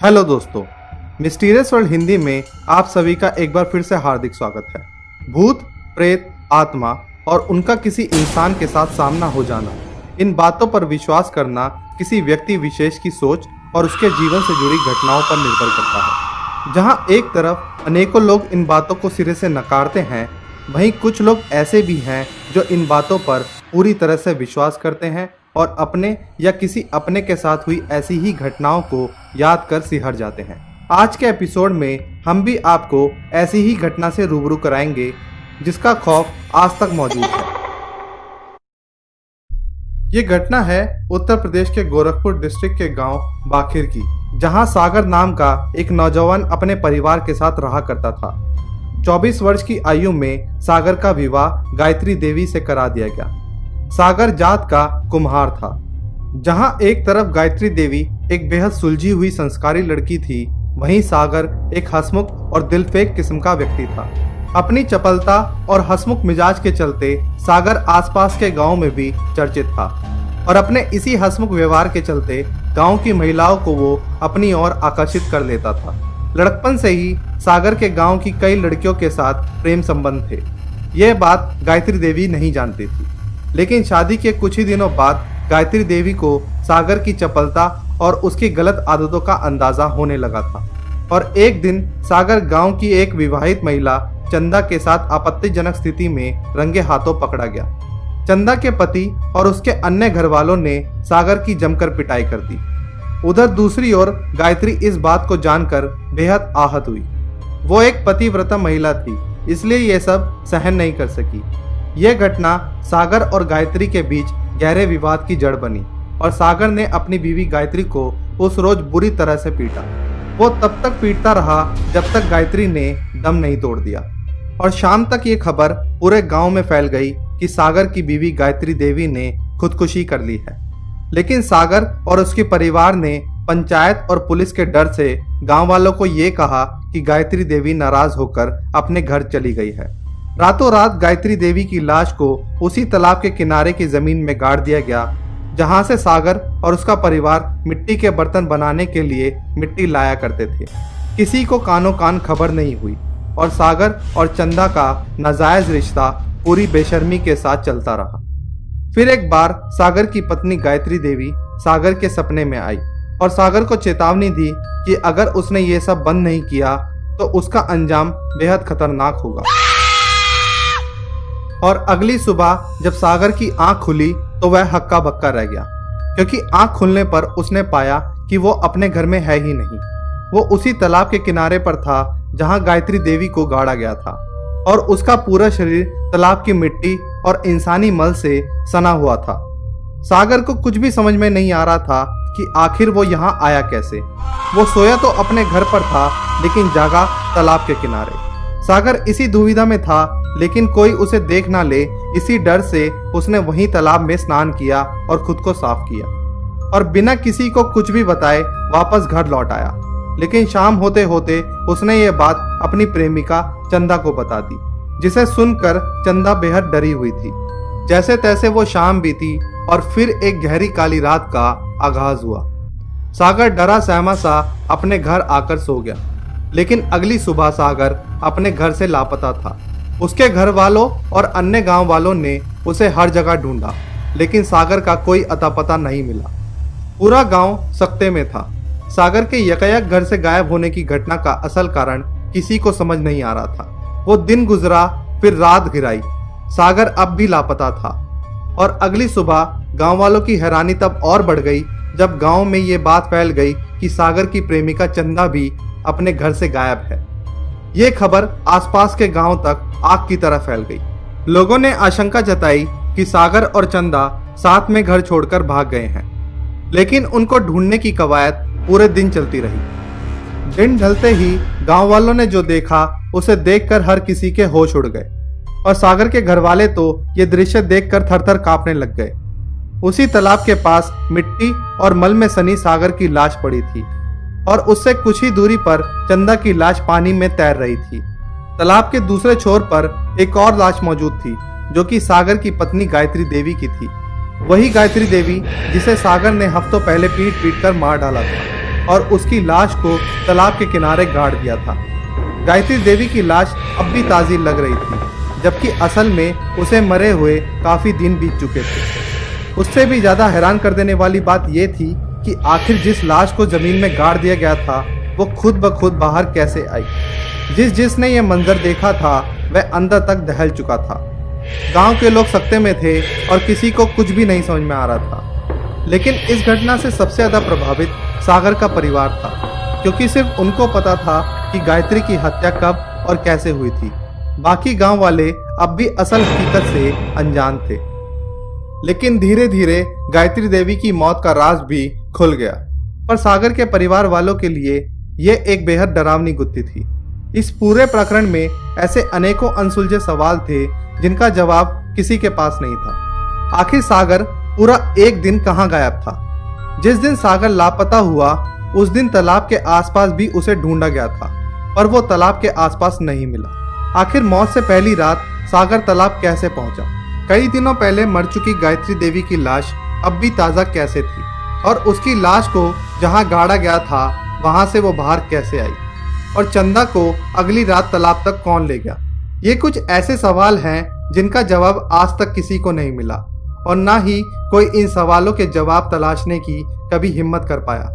Hello दोस्तों, mysterious world Hindi में आप सभी का एक बार फिर से हार्दिक स्वागत है। भूत, प्रेत, आत्मा और उनका किसी इंसान के साथ सामना हो जाना, इन बातों पर विश्वास करना किसी व्यक्ति विशेष की सोच और उसके जीवन से जुड़ी घटनाओं पर निर्भर करता है। जहां एक तरफ अनेकों लोग इन बातों को सिरे से नकारते हैं, वहीं कुछ लोग ऐसे भी हैं जो इन बातों पर पूरी तरह से विश्वास करते हैं और अपने या किसी अपने के साथ हुई ऐसी ही घटनाओं को याद कर सिहर जाते हैं। आज के एपिसोड में हम भी आपको ऐसी ही घटना से रूबरू कराएंगे जिसका खौफ आज तक मौजूद है। ये घटना है उत्तर प्रदेश के गोरखपुर डिस्ट्रिक्ट के गांव बाखिर की, जहां सागर नाम का एक नौजवान अपने परिवार के साथ रहा करता था। 24 वर्ष की आयु में सागर का विवाह गायत्री देवी से करा दिया गया। सागर जात का कुम्हार था। जहां एक तरफ गायत्री देवी एक बेहद सुलझी हुई संस्कारी लड़की थी, वहीं सागर एक हंसमुख और दिलफेक किस्म का व्यक्ति था। अपनी चपलता और हंसमुख मिजाज के चलते सागर आसपास के गांव में भी चर्चित था और अपने इसी हंसमुख व्यवहार के चलते गांव की महिलाओं को वो अपनी ओर आकर्षित कर लेता था। लड़कपन से ही सागर के गांव की कई लड़कियों के साथ प्रेम संबंध थे। यह बात गायत्री देवी नहीं जानती थी, लेकिन शादी के कुछ ही दिनों बाद गायत्री देवी को सागर की चपलता और उसकी गलत आदतों का अंदाजा होने लगा था और एक दिन सागर गांव की एक विवाहित महिला चंदा के साथ आपत्तिजनक स्थिति में रंगे हाथों पकड़ा गया। चंदा के पति और उसके अन्य घर वालों ने सागर की जमकर पिटाई कर दी। उधर दूसरी ओर गायत्री इस बात को जानकर बेहद आहत हुई। वो एक पतिव्रता महिला थी, इसलिए ये सब सहन नहीं कर सकी। यह घटना सागर और गायत्री के बीच गहरे विवाद की जड़ बनी और सागर ने अपनी बीवी गायत्री को उस रोज बुरी तरह से पीटा। वो तब तक पीटता रहा जब तक गायत्री ने दम नहीं तोड़ दिया और शाम तक ये खबर पूरे गांव में फैल गई कि सागर की बीवी गायत्री देवी ने खुदकुशी कर ली है। लेकिन सागर और उसके परिवार ने पंचायत और पुलिस के डर से गांव वालों को ये कहा कि गायत्री देवी नाराज होकर अपने घर चली गई है। रातों रात गायत्री देवी की लाश को उसी तालाब के किनारे की जमीन में गाड़ दिया गया, जहां से सागर और उसका परिवार मिट्टी के बर्तन बनाने के लिए मिट्टी लाया करते थे। किसी को कानो कान खबर नहीं हुई और सागर और चंदा का नाजायज रिश्ता पूरी बेशर्मी के साथ चलता रहा। फिर एक बार सागर की पत्नी गायत्री देवी सागर के सपने में आई और सागर को चेतावनी दी कि अगर उसने ये सब बंद नहीं किया तो उसका अंजाम बेहद खतरनाक होगा। और अगली सुबह जब सागर की आंख खुली तो वह हक्का बक्का रह गया, क्योंकि आंख खुलने पर उसने पाया कि वो अपने घर में है ही नहीं। वो उसी तालाब के किनारे पर था जहां गायत्री देवी को गाड़ा गया था और उसका पूरा शरीर तालाब की मिट्टी और इंसानी मल से सना हुआ था। सागर को कुछ भी समझ में नहीं आ रहा था कि आखिर वो यहाँ आया कैसे। वो सोया तो अपने घर पर था, लेकिन जागा तालाब के किनारे। सागर इसी दुविधा में था, लेकिन कोई उसे देख ना ले, इसी डर से उसने वहीं तालाब में स्नान किया और खुद को साफ किया और बिना किसी को कुछ भी बताए वापस घर लौट आया। लेकिन शाम होते होते उसने ये बात अपनी प्रेमिका चंदा को बता दी, जिसे सुनकर चंदा बेहद डरी हुई थी। जैसे तैसे वो शाम बीती और फिर एक गहरी काली रात का आगाज हुआ। सागर डरा सहमा सा अपने घर आकर सो गया, लेकिन अगली सुबह सागर अपने घर से लापता था। उसके घर वालों और अन्य गांव वालों ने उसे हर जगह ढूंढा, लेकिन सागर का कोई अता पता नहीं मिला। पूरा गांव सकते में था। सागर के यकायक घर से गायब होने की घटना का असल कारण किसी को समझ नहीं आ रहा था। वो दिन गुजरा, फिर रात घिराई, सागर अब भी लापता था और अगली सुबह गांव वालों की हैरानी तब और बढ़ गई जब गांव में ये बात फैल गई कि सागर की प्रेमिका चंदा भी अपने घर से गायब है। ये खबर आसपास के गांव तक आग की तरह फैल गई। लोगों ने आशंका जताई कि सागर और चंदा साथ में घर छोड़कर भाग गए हैं, लेकिन उनको ढूंढने की कवायद पूरे दिन चलती रही। दिन ढलते ही गांव वालों ने जो देखा उसे देखकर हर किसी के होश उड़ गए और सागर के घर वाले तो ये दृश्य देखकर थरथर कांपने लग गए। उसी तालाब के पास मिट्टी और मल में सनी सागर की लाश पड़ी थी और उससे कुछ ही दूरी पर चंदा की लाश पानी में तैर रही थी। तालाब के दूसरे छोर पर एक और लाश मौजूद थी, जो कि सागर की पत्नी गायत्री देवी की थी। वही गायत्री देवी जिसे सागर ने हफ्तों पहले पीट पीट कर मार डाला था। और उसकी लाश को तालाब के किनारे गाड़ दिया था। गायत्री देवी की लाश अब भी ताज़ी लग रही थी, जबकि असल में उसे मरे हुए काफी दिन बीत चुके थे। उससे भी ज्यादा हैरान कर देने वाली बात यह थी कि आखिर जिस लाश को जमीन में गाड़ दिया गया था वो खुद ब खुद बाहर कैसे आई। जिसने ये मंजर देखा था वह अंदर तक दहल चुका था। गांव के लोग सकते में थे और किसी को कुछ भी नहीं समझ में आ रहा था। लेकिन इस घटना से सबसे ज्यादा प्रभावित सागर का परिवार था, क्योंकि सिर्फ उनको पता था कि गायत्री की हत्या कब और कैसे हुई थी। बाकी गांव वाले अब भी असल हकीकत से अनजान थे। लेकिन धीरे धीरे गायत्री देवी की मौत का राज भी खुल गया, पर सागर के परिवार वालों के लिए यह एक बेहद डरावनी गुत्थी थी। इस पूरे प्रकरण में ऐसे अनेकों अनसुलझे सवाल थे जिनका जवाब किसी के पास नहीं था। आखिर सागर पूरा एक दिन कहाँ गायब था? जिस दिन सागर लापता हुआ उस दिन तालाब के आसपास भी उसे ढूंढा गया था, पर वो तालाब के आसपास नहीं मिला। आखिर मौत से पहली रात सागर तालाब कैसे पहुंचा? कई दिनों पहले मर चुकी गायत्री देवी की लाश अब भी ताजा कैसे थी, और उसकी लाश को जहां गाड़ा गया था वहां से वो बाहर कैसे आई, और चंदा को अगली रात तालाब तक कौन ले गया? ये कुछ ऐसे सवाल हैं जिनका जवाब आज तक किसी को नहीं मिला, और ना ही कोई इन सवालों के जवाब तलाशने की कभी हिम्मत कर पाया।